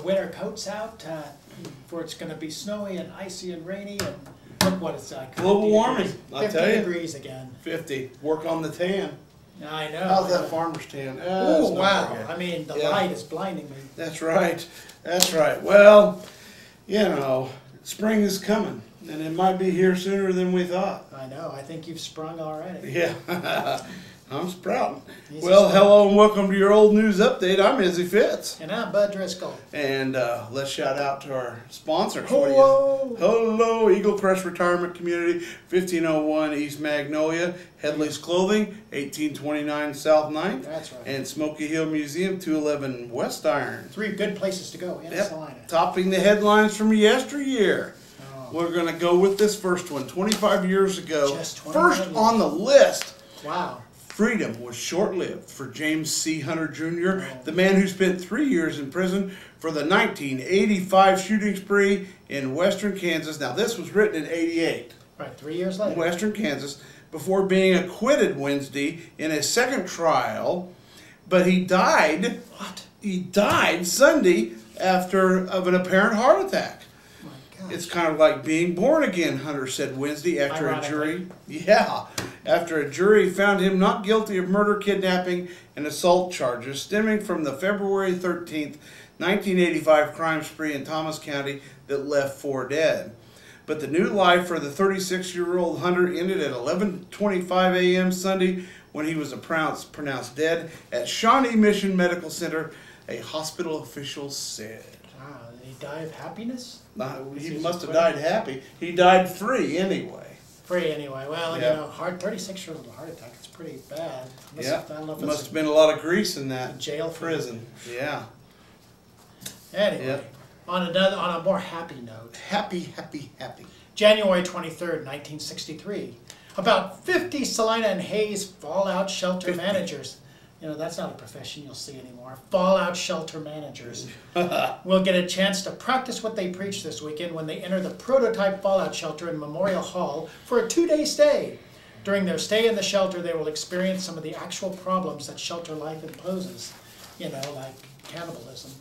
winter coats out, for it's going to be snowy and icy and rainy, and look what it's like. Global warming, I'll tell you. 50 degrees again. 50. Work on the tan. I know. How's that farmer's tan? Oh, wow. I mean, the light is blinding me. That's right. That's right. Well, you know, spring is coming, and it might be here sooner than we thought. I know. I think you've sprung already. Yeah. I'm sprouting. He's Well, hello and welcome to your old news update. I'm Izzy Fitz. And I'm Bud Driscoll. And let's shout out to our sponsors. Hello. Hello, Eagle Crest Retirement Community, 1501 East Magnolia, Headley's Clothing, 1829 South 9th. That's right. And Smoky Hill Museum, 211 West Iron. 3 good places to go in Salina. Topping the headlines from yesteryear. Oh. We're going to go with this first one, 25 years ago. Just 25 first years. on the list. Wow. Freedom was short-lived for James C. Hunter Jr., the man who spent 3 years in prison for the 1985 shooting spree in western Kansas. Now, this was written in '88. Right, 3 years later. Western Kansas, before being acquitted Wednesday in a second trial. But he died. What? He died Sunday of an apparent heart attack. My gosh. It's kind of like being born again, Hunter said Wednesday after a jury. Yeah. After a jury found him not guilty of murder, kidnapping, and assault charges stemming from the February 13th, 1985 crime spree in Thomas County that left 4 dead. But the new life for the 36-year-old Hunter ended at 11:25 a.m. Sunday when he was pronounced dead at Shawnee Mission Medical Center, a hospital official said. Wow, did he die of happiness? He must have died happy. He died free anyway. Free anyway. Well, Yeah. you know, 36-year-old heart attack. It's pretty bad. Yeah, I don't know if must have been a lot of grease in that jail prison. Yeah. Anyway, Yep. on a more happy note. Happy. January 23rd, 1963. About 50 Salina and Hayes fallout shelter managers. You know, that's not a profession you'll see anymore. Fallout shelter managers will get a chance to practice what they preach this weekend when they enter the prototype fallout shelter in Memorial Hall for a 2-day stay. During their stay in the shelter, they will experience some of the actual problems that shelter life imposes. You know, like cannibalism.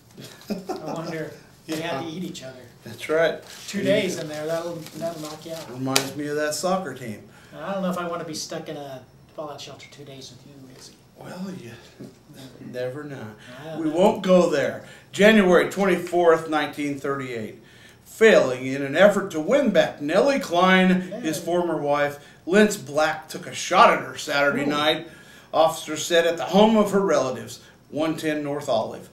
I wonder if they had to eat each other. That's right. 2 days in there, that'll knock you out. Reminds me of that soccer team. I don't know if I want to be stuck in a fallout shelter 2 days with you, Izzy. Well, you never know. I We don't know. won't go there. January 24th, 1938. Failing in an effort to win back Nellie Klein, his former wife, Linz Black took a shot at her Saturday night, officers said, at the home of her relatives, 110 North Olive.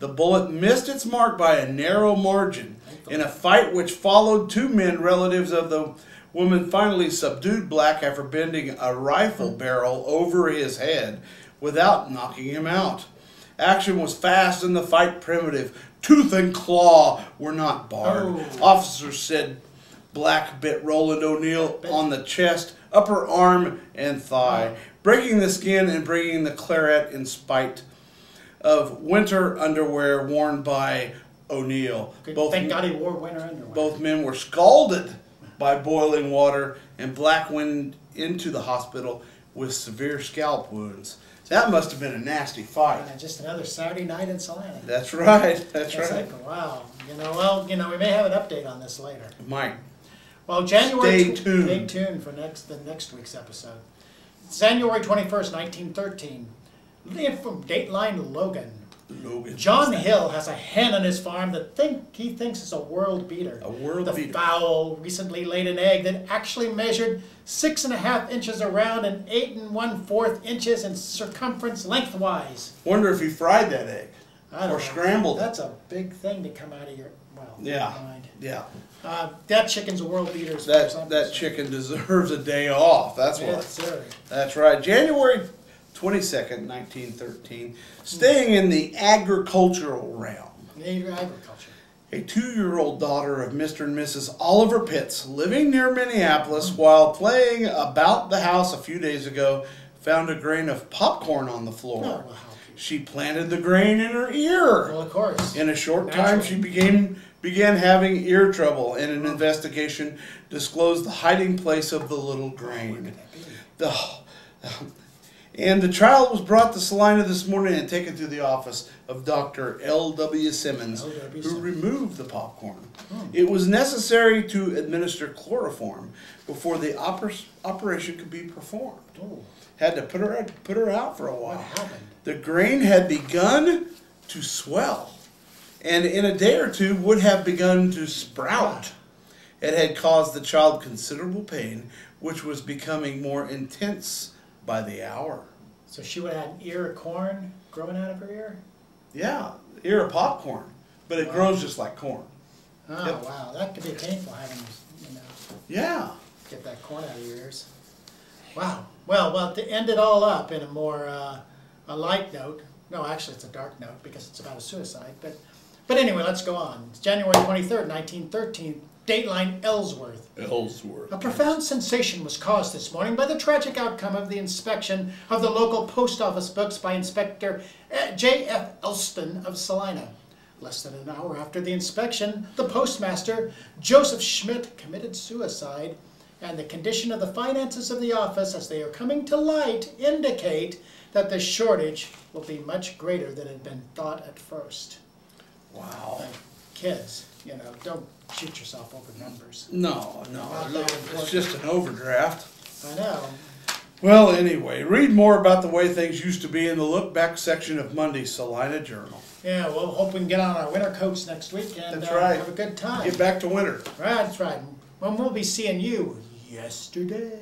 The bullet missed its mark by a narrow margin. In a fight which followed, 2 men, relatives of the woman, finally subdued Black after bending a rifle barrel over his head without knocking him out. Action was fast and the fight primitive. Tooth and claw were not barred. Officers said Black bit Roland O'Neill on the chest, upper arm, and thigh, breaking the skin and bringing the claret in spite of winter underwear worn by O'Neill. Thank God he wore winter underwear. Both men were scalded by boiling water, and Black went into the hospital with severe scalp wounds. That must have been a nasty fight. Just another Saturday night in Salina. That's right. That's right. Like, wow. You know, we may have an update on this later. Mike. Well, January. Stay tuned. Stay tuned for the next week's episode. January 21st, 1913. From Dateline Logan. John Hill has a hen on his farm that he thinks is a world beater. A world beater. The fowl recently laid an egg that actually measured 6.5 inches around and 8 1/4 inches in circumference lengthwise. Wonder if he fried that egg. I don't know. Scrambled it. That's a big thing to come out of your mind. Yeah. That chicken's a world beater. That chicken deserves a day off. That's what. Yes, sir. That's right. January 22nd, 1913. Staying in the agricultural realm. Agriculture. A 2-year-old daughter of Mr. and Mrs. Oliver Pitts, living near Minneapolis, while playing about the house a few days ago, found a grain of popcorn on the floor. Oh, wow. She planted the grain in her ear. Well, of course. In a short time, she began having ear trouble, and an investigation disclosed the hiding place of the little grain. And the child was brought to Salina this morning and taken to the office of Dr. L.W. Simmons, who removed the popcorn. It was necessary to administer chloroform before the operation could be performed. Had to put her out for a while. What happened? The grain had begun to swell, and in a day or two would have begun to sprout. It had caused the child considerable pain, which was becoming more intense by the hour. So she would have had an ear of corn growing out of her ear? Yeah, ear of popcorn, but it grows just like corn. Oh, Yep. wow. That could be painful having, Yeah. get that corn out of your ears. Wow. Well, to end it all up in a more a light note. No, actually, it's a dark note because it's about a suicide. But anyway, let's go on. It's January 23rd, 1913. Dateline Ellsworth. A profound sensation was caused this morning by the tragic outcome of the inspection of the local post office books by Inspector J.F. Elston of Salina. Less than an hour after the inspection, the postmaster, Joseph Schmidt, committed suicide, and the condition of the finances of the office as they are coming to light indicate that the shortage will be much greater than had been thought at first. Wow. Kids, don't shoot yourself over numbers. No, it's just an overdraft. I know. Well, anyway, read more about the way things used to be in the look back section of Monday's Salina Journal. Yeah, well, hope we can get on our winter coats next week and That's right. have a good time. Get back to winter. Right, that's right. When we'll be seeing you yesterday.